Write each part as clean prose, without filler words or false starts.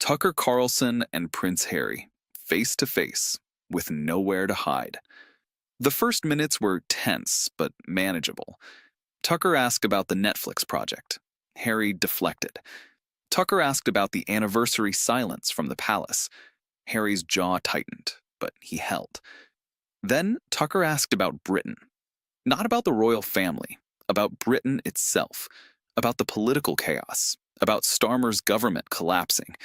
Tucker Carlson and Prince Harry, face to face, with nowhere to hide. The first minutes were tense, but manageable. Tucker asked about the Netflix project. Harry deflected. Tucker asked about the anniversary silence from the palace. Harry's jaw tightened, but he held. Then Tucker asked about Britain. Not about the royal family, about Britain itself, about the political chaos, about Starmer's government collapsing,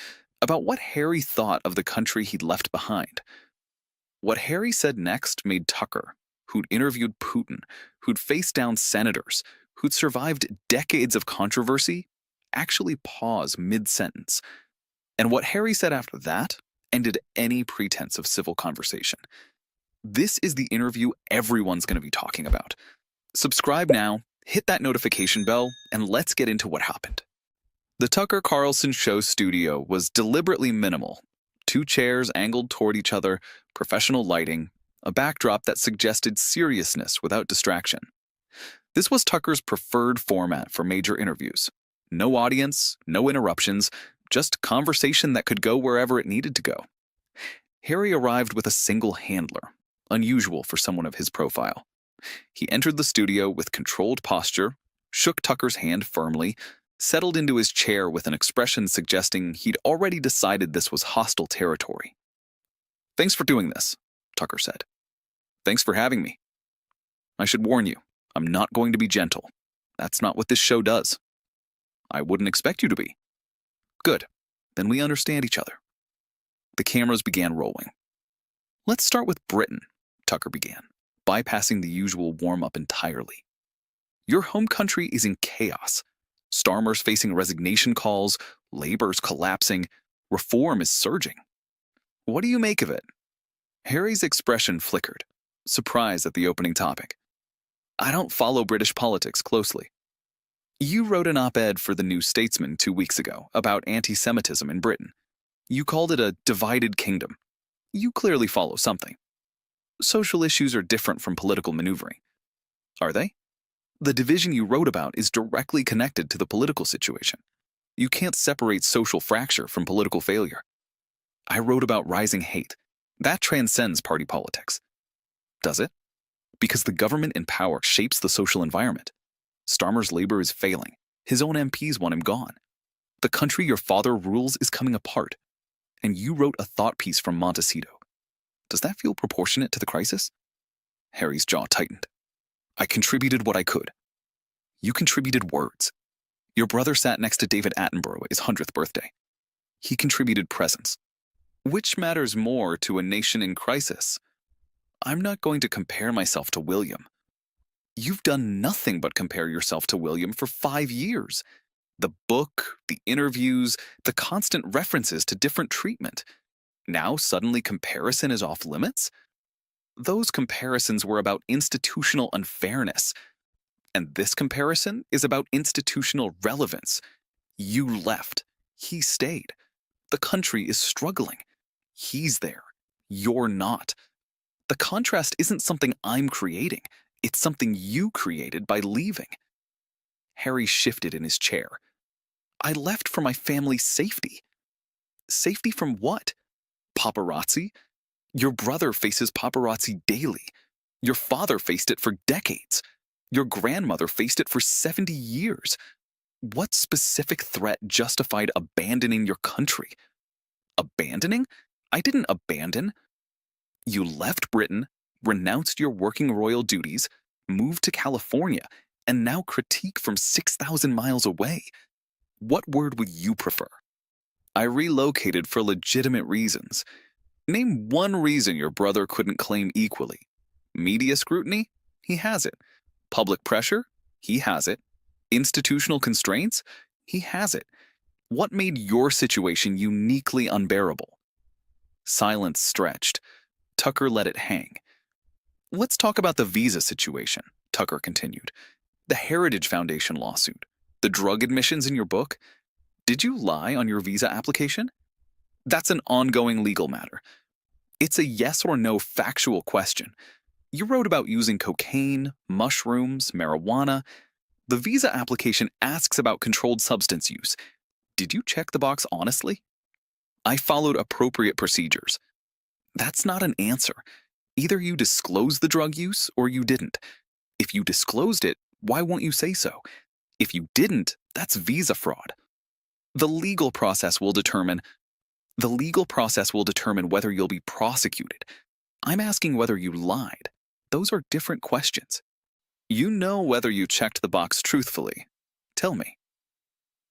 about what Harry thought of the country he'd left behind. What Harry said next made Tucker, who'd interviewed Putin, who'd faced down senators, who'd survived decades of controversy, actually pause mid-sentence. And what Harry said after that ended any pretense of civil conversation. This is the interview everyone's going to be talking about. Subscribe now, hit that notification bell, and let's get into what happened. The Tucker Carlson show studio was deliberately minimal. 2 chairs angled toward each other, professional lighting, a backdrop that suggested seriousness without distraction. This was Tucker's preferred format for major interviews. No audience, no interruptions, just conversation that could go wherever it needed to go. Harry arrived with a single handler, unusual for someone of his profile. He entered the studio with controlled posture, shook Tucker's hand firmly, settled into his chair with an expression suggesting he'd already decided this was hostile territory. "Thanks for doing this," Tucker said. "Thanks for having me. I should warn you, I'm not going to be gentle. That's not what this show does. I wouldn't expect you to be." "Good. Then we understand each other." The cameras began rolling. "Let's start with Britain," Tucker began, bypassing the usual warm-up entirely. "Your home country is in chaos. Starmer's facing resignation calls, Labor's collapsing, reform is surging. What do you make of it?" Harry's expression flickered, surprised at the opening topic. "I don't follow British politics closely." "You wrote an op-ed for the New Statesman 2 weeks ago about anti-Semitism in Britain. You called it a divided kingdom. You clearly follow something. Social issues are different from political maneuvering. Are they? The division you wrote about is directly connected to the political situation. You can't separate social fracture from political failure. I wrote about rising hate. That transcends party politics." "Does it?" "Because the government in power shapes the social environment. Starmer's Labor is failing. His own MPs want him gone. The country your father rules is coming apart. And you wrote a thought piece from Montecito. Does that feel proportionate to the crisis?" Harry's jaw tightened. "I contributed what I could." "You contributed words. Your brother sat next to David Attenborough at his 100th birthday. He contributed presence. Which matters more to a nation in crisis? I'm not going to compare myself to William." "You've done nothing but compare yourself to William for 5 years. The book, the interviews, the constant references to different treatment. Now suddenly comparison is off limits? Those comparisons were about institutional unfairness. And this comparison is about institutional relevance. You left. He stayed. The country is struggling. He's there. You're not. The contrast isn't something I'm creating. It's something you created by leaving." Harry shifted in his chair. "I left for my family's safety." "Safety from what? Paparazzi? Your brother faces paparazzi daily. Your father faced it for decades. Your grandmother faced it for 70 years. What specific threat justified abandoning your country?" "Abandoning? I didn't abandon." "You left Britain, renounced your working royal duties, moved to California, and now critique from 6,000 miles away. What word would you prefer?" "I relocated for legitimate reasons. Name one reason your brother couldn't claim equally. Media scrutiny? He has it. Public pressure? He has it. Institutional constraints? He has it. What made your situation uniquely unbearable?" Silence stretched. Tucker let it hang. "Let's talk about the visa situation," Tucker continued. "The Heritage Foundation lawsuit. The drug admissions in your book. Did you lie on your visa application? That's an ongoing legal matter. It's a yes or no factual question. You wrote about using cocaine, mushrooms, marijuana. The visa application asks about controlled substance use. Did you check the box honestly?" I followed appropriate procedures. That's not an answer. Either you disclose the drug use or you didn't. If you disclosed it, why won't you say so? If you didn't, that's visa fraud. The legal process will determine whether you'll be prosecuted. I'm asking whether you lied. Those are different questions. You know whether you checked the box truthfully. Tell me.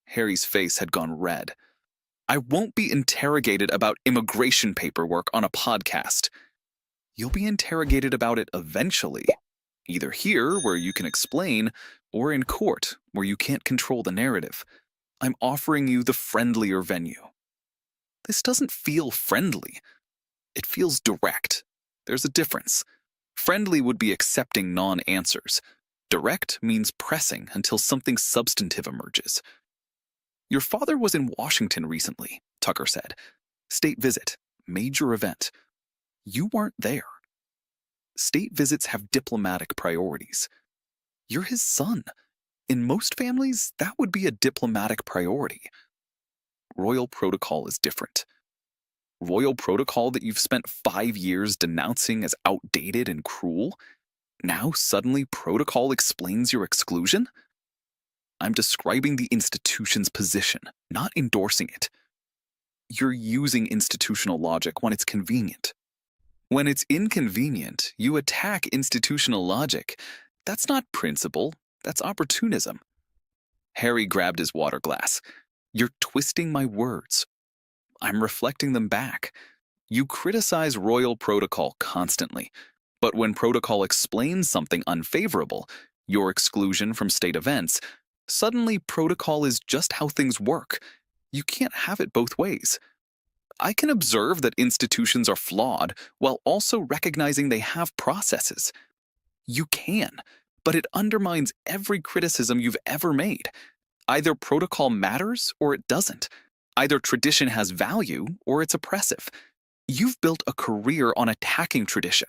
Harry's face had gone red. I won't be interrogated about immigration paperwork on a podcast. You'll be interrogated about it eventually. Either here, where you can explain, or in court, where you can't control the narrative. I'm offering you the friendlier venue. This doesn't feel friendly. It feels direct. There's a difference. Friendly would be accepting non-answers. Direct means pressing until something substantive emerges. Your father was in Washington recently, Tucker said. State visit, major event. You weren't there. State visits have diplomatic priorities. You're his son. In most families, that would be a diplomatic priority. Royal protocol is different. Royal protocol that you've spent 5 years denouncing as outdated and cruel? Now suddenly protocol explains your exclusion? I'm describing the institution's position, not endorsing it. You're using institutional logic when it's convenient. When it's inconvenient, you attack institutional logic. That's not principle, that's opportunism. Harry grabbed his water glass. You're twisting my words. I'm reflecting them back. You criticize royal protocol constantly, but when protocol explains something unfavorable, your exclusion from state events, suddenly protocol is just how things work. You can't have it both ways. I can observe that institutions are flawed while also recognizing they have processes. You can, but it undermines every criticism you've ever made. Either protocol matters or it doesn't. Either tradition has value or it's oppressive. You've built a career on attacking tradition.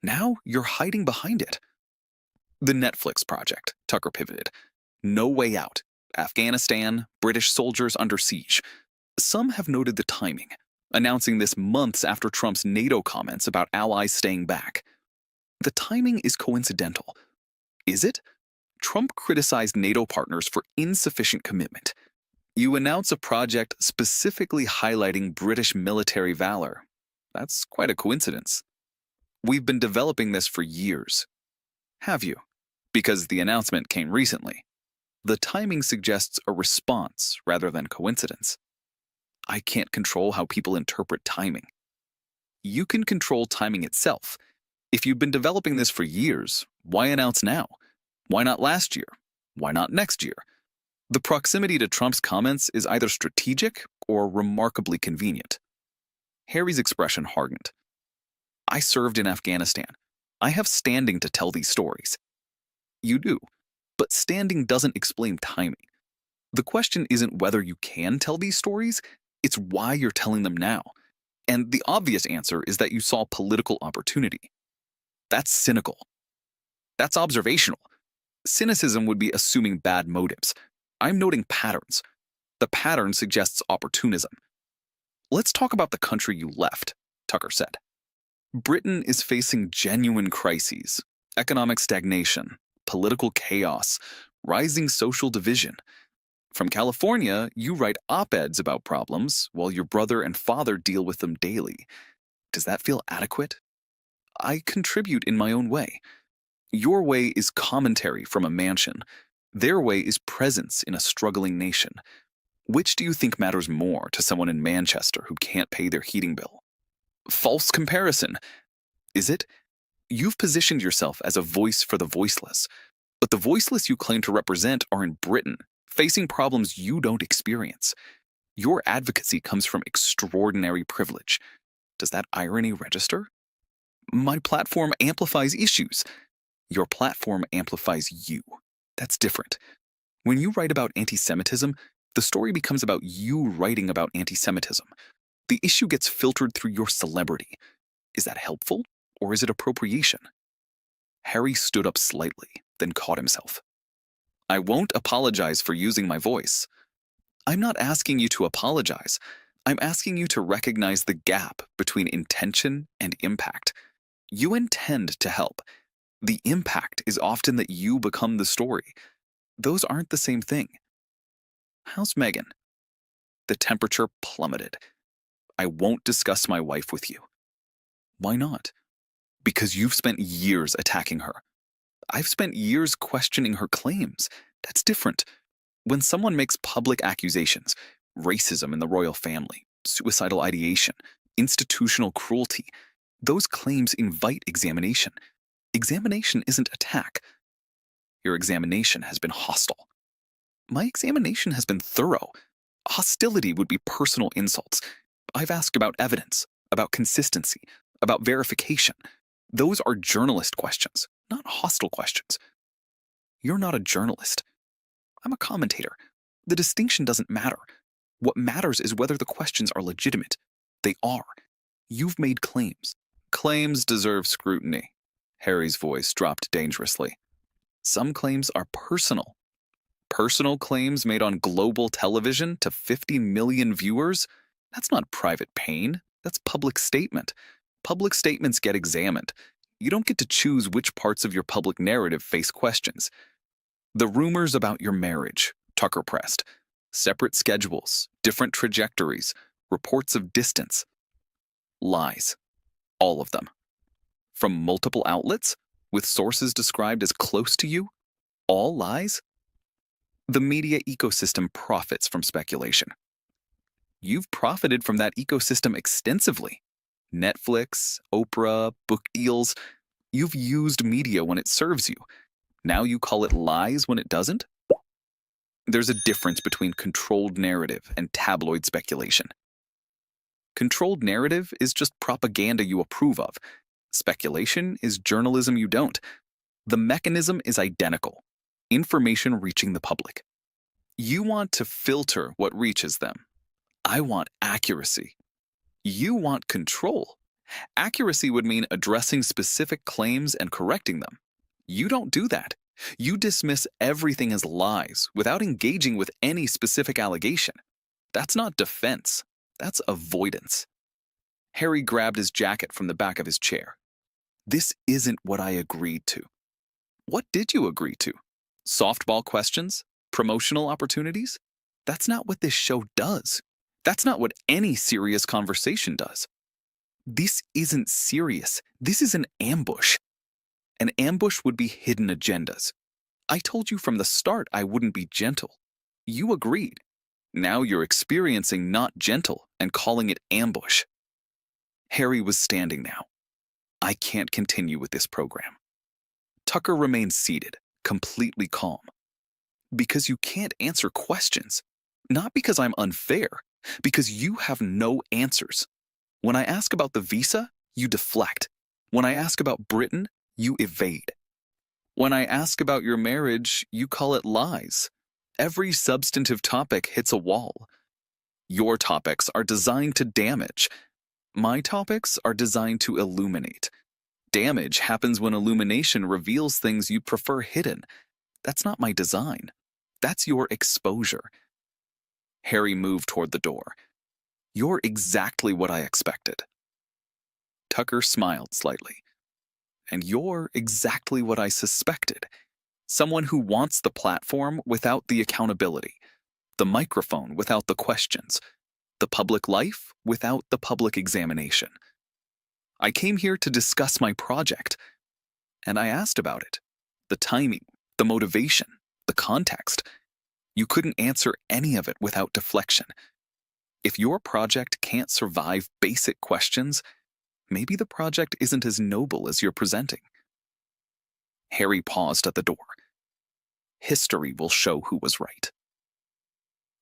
Now you're hiding behind it. The Netflix project, Tucker pivoted. No way out. Afghanistan, British soldiers under siege. Some have noted the timing, announcing this months after Trump's NATO comments about allies staying back. The timing is coincidental. Is it? Trump criticized NATO partners for insufficient commitment. You announce a project specifically highlighting British military valor. That's quite a coincidence. We've been developing this for years. Have you? Because the announcement came recently. The timing suggests a response rather than coincidence. I can't control how people interpret timing. You can control timing itself. If you've been developing this for years, why announce now? Why not last year? Why not next year? The proximity to Trump's comments is either strategic or remarkably convenient. Harry's expression hardened. I served in Afghanistan. I have standing to tell these stories. You do, but standing doesn't explain timing. The question isn't whether you can tell these stories, it's why you're telling them now. And the obvious answer is that you saw political opportunity. That's cynical. That's observational. Cynicism would be assuming bad motives. I'm noting patterns. The pattern suggests opportunism. Let's talk about the country you left, Tucker said. Britain is facing genuine crises, economic stagnation, political chaos, rising social division. From California, you write op-eds about problems while your brother and father deal with them daily. Does that feel adequate? I contribute in my own way. Your way is commentary from a mansion. Their way is presence in a struggling nation. Which do you think matters more to someone in Manchester who can't pay their heating bill? False comparison. Is it? You've positioned yourself as a voice for the voiceless, but the voiceless you claim to represent are in Britain, facing problems you don't experience. Your advocacy comes from extraordinary privilege. Does that irony register? My platform amplifies issues. Your platform amplifies you. That's different. When you write about anti-Semitism, the story becomes about you writing about anti-Semitism. The issue gets filtered through your celebrity. Is that helpful, or is it appropriation? Harry stood up slightly, then caught himself. I won't apologize for using my voice. I'm not asking you to apologize. I'm asking you to recognize the gap between intention and impact. You intend to help. The impact is often that you become the story. Those aren't the same thing. How's Meghan? The temperature plummeted. I won't discuss my wife with you. Why not? Because you've spent years attacking her. I've spent years questioning her claims. That's different. When someone makes public accusations, racism in the royal family, suicidal ideation, institutional cruelty, those claims invite examination. Examination isn't attack. Your examination has been hostile. My examination has been thorough. Hostility would be personal insults. I've asked about evidence, about consistency, about verification. Those are journalist questions, not hostile questions. You're not a journalist. I'm a commentator. The distinction doesn't matter. What matters is whether the questions are legitimate. They are. You've made claims. Claims deserve scrutiny. Harry's voice dropped dangerously. Some claims are personal. Personal claims made on global television to 50 million viewers? That's not private pain. That's public statement. Public statements get examined. You don't get to choose which parts of your public narrative face questions. The rumors about your marriage, Tucker pressed. Separate schedules, different trajectories, reports of distance. Lies. All of them. From multiple outlets, with sources described as close to you? All lies? The media ecosystem profits from speculation. You've profited from that ecosystem extensively. Netflix, Oprah, book deals. You've used media when it serves you. Now you call it lies when it doesn't? There's a difference between controlled narrative and tabloid speculation. Controlled narrative is just propaganda you approve of. Speculation is journalism you don't. The mechanism is identical. Information reaching the public. You want to filter what reaches them. I want accuracy. You want control. Accuracy would mean addressing specific claims and correcting them. You don't do that. You dismiss everything as lies without engaging with any specific allegation. That's not defense. That's avoidance. Harry grabbed his jacket from the back of his chair. This isn't what I agreed to. What did you agree to? Softball questions? Promotional opportunities? That's not what this show does. That's not what any serious conversation does. This isn't serious. This is an ambush. An ambush would be hidden agendas. I told you from the start I wouldn't be gentle. You agreed. Now you're experiencing not gentle and calling it ambush. Harry was standing now. I can't continue with this program. Tucker remained seated, completely calm. Because you can't answer questions. Not because I'm unfair, because you have no answers. When I ask about the visa, you deflect. When I ask about Britain, you evade. When I ask about your marriage, you call it lies. Every substantive topic hits a wall. Your topics are designed to damage. My topics are designed to illuminate. Damage happens when illumination reveals things you prefer hidden. That's not my design. That's your exposure. Harry moved toward the door. You're exactly what I expected. Tucker smiled slightly. And you're exactly what I suspected. Someone who wants the platform without the accountability, the microphone without the questions, the public life without the public examination. I came here to discuss my project, and I asked about it. The timing, the motivation, the context. You couldn't answer any of it without deflection. If your project can't survive basic questions, maybe the project isn't as noble as you're presenting. Harry paused at the door. History will show who was right.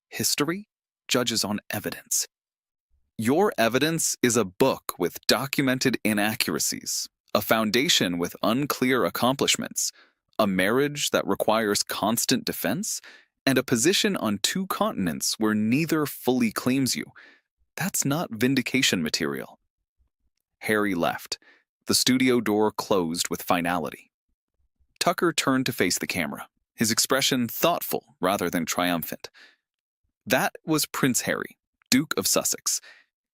History judges on evidence. Your evidence is a book with documented inaccuracies, a foundation with unclear accomplishments, a marriage that requires constant defense, and a position on 2 continents where neither fully claims you. That's not vindication material. Harry left. The studio door closed with finality. Tucker turned to face the camera, his expression thoughtful rather than triumphant. That was Prince Harry, Duke of Sussex.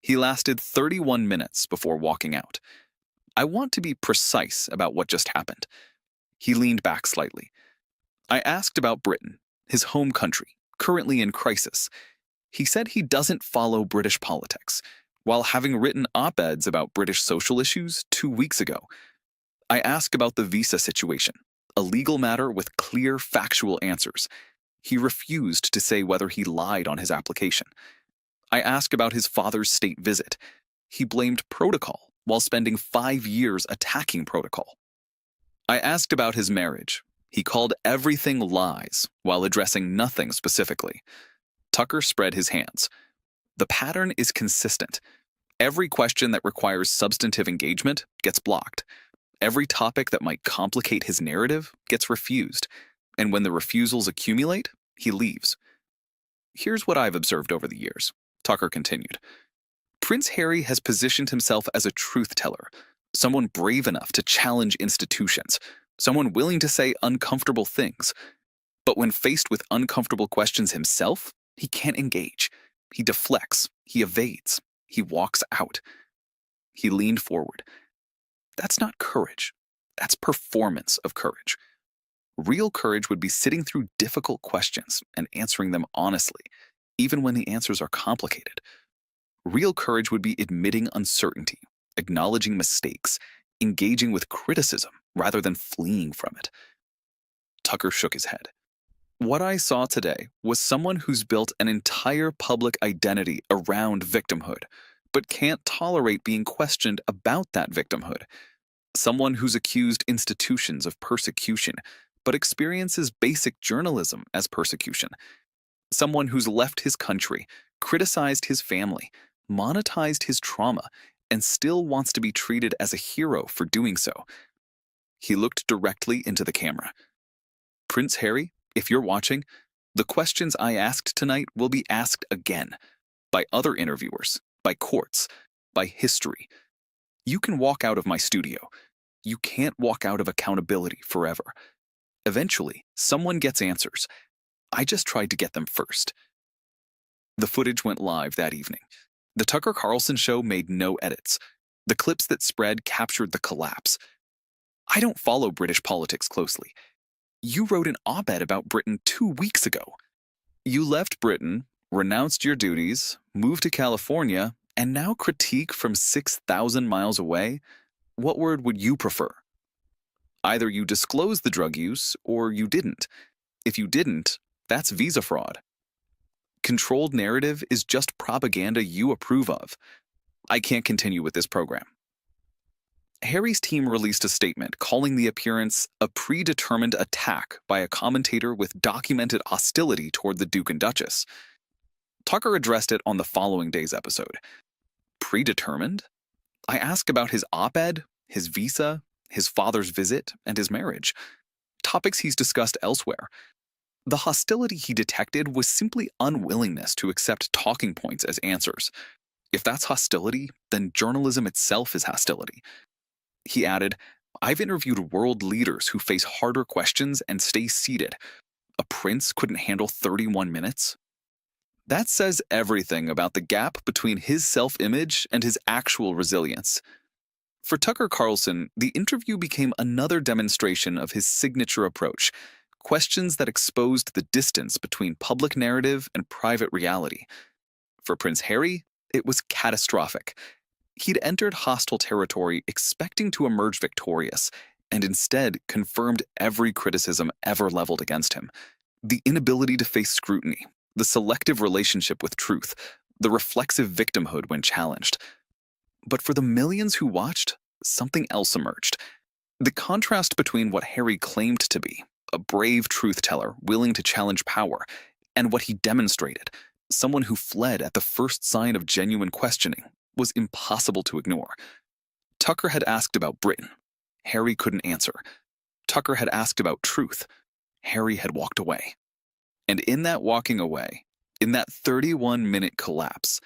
He lasted 31 minutes before walking out. I want to be precise about what just happened. He leaned back slightly. I asked about Britain, his home country, currently in crisis. He said he doesn't follow British politics, while having written op-eds about British social issues 2 weeks ago. I asked about the visa situation, a legal matter with clear factual answers. He refused to say whether he lied on his application. I asked about his father's state visit. He blamed protocol while spending 5 years attacking protocol. I asked about his marriage. He called everything lies while addressing nothing specifically. Tucker spread his hands. The pattern is consistent. Every question that requires substantive engagement gets blocked. Every topic that might complicate his narrative gets refused. And when the refusals accumulate, he leaves. Here's what I've observed over the years, Tucker continued. Prince Harry has positioned himself as a truth teller, someone brave enough to challenge institutions, someone willing to say uncomfortable things. But when faced with uncomfortable questions himself, he can't engage. He deflects, he evades, he walks out. He leaned forward. That's not courage. That's performance of courage. Real courage would be sitting through difficult questions and answering them honestly, even when the answers are complicated. Real courage would be admitting uncertainty, acknowledging mistakes, engaging with criticism rather than fleeing from it. Tucker shook his head. What I saw today was someone who's built an entire public identity around victimhood, but can't tolerate being questioned about that victimhood. Someone who's accused institutions of persecution, but experiences basic journalism as persecution. Someone who's left his country, criticized his family, monetized his trauma, and still wants to be treated as a hero for doing so. He looked directly into the camera. Prince Harry, if you're watching, the questions I asked tonight will be asked again, by other interviewers, by courts, by history. You can walk out of my studio. You can't walk out of accountability forever. Eventually, someone gets answers. I just tried to get them first. The footage went live that evening. The Tucker Carlson show made no edits. The clips that spread captured the collapse. I don't follow British politics closely. You wrote an op-ed about Britain 2 weeks ago. You left Britain, renounced your duties, moved to California, and now critique from 6,000 miles away? What word would you prefer? Either you disclosed the drug use or you didn't. If you didn't, that's visa fraud. Controlled narrative is just propaganda you approve of. I can't continue with this program. Harry's team released a statement calling the appearance a predetermined attack by a commentator with documented hostility toward the Duke and Duchess. Tucker addressed it on the following day's episode. Predetermined? I asked about his op-ed, his visa, his father's visit, and his marriage. Topics he's discussed elsewhere. The hostility he detected was simply unwillingness to accept talking points as answers. If that's hostility, then journalism itself is hostility. He added, I've interviewed world leaders who face harder questions and stay seated. A prince couldn't handle 31 minutes? That says everything about the gap between his self-image and his actual resilience. For Tucker Carlson, the interview became another demonstration of his signature approach, questions that exposed the distance between public narrative and private reality. For Prince Harry, it was catastrophic. He'd entered hostile territory expecting to emerge victorious, and instead confirmed every criticism ever leveled against him. The inability to face scrutiny, the selective relationship with truth, the reflexive victimhood when challenged. But for the millions who watched, something else emerged. The contrast between what Harry claimed to be, a brave truth-teller willing to challenge power, and what he demonstrated, someone who fled at the first sign of genuine questioning, was impossible to ignore. Tucker had asked about Britain. Harry couldn't answer. Tucker had asked about truth. Harry had walked away. And in that walking away, in that 31-minute collapse,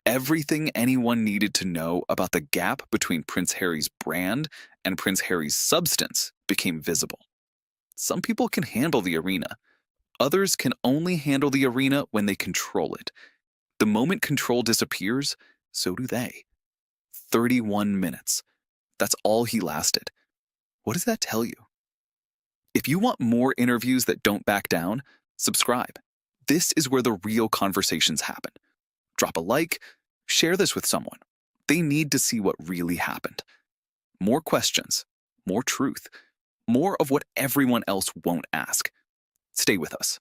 everything anyone needed to know about the gap between Prince Harry's brand and Prince Harry's substance became visible. Some people can handle the arena. Others can only handle the arena when they control it. The moment control disappears, so do they. 31 minutes. That's all he lasted. What does that tell you? If you want more interviews that don't back down, subscribe. This is where the real conversations happen. Drop a like, share this with someone. They need to see what really happened. More questions, more truth, more of what everyone else won't ask. Stay with us.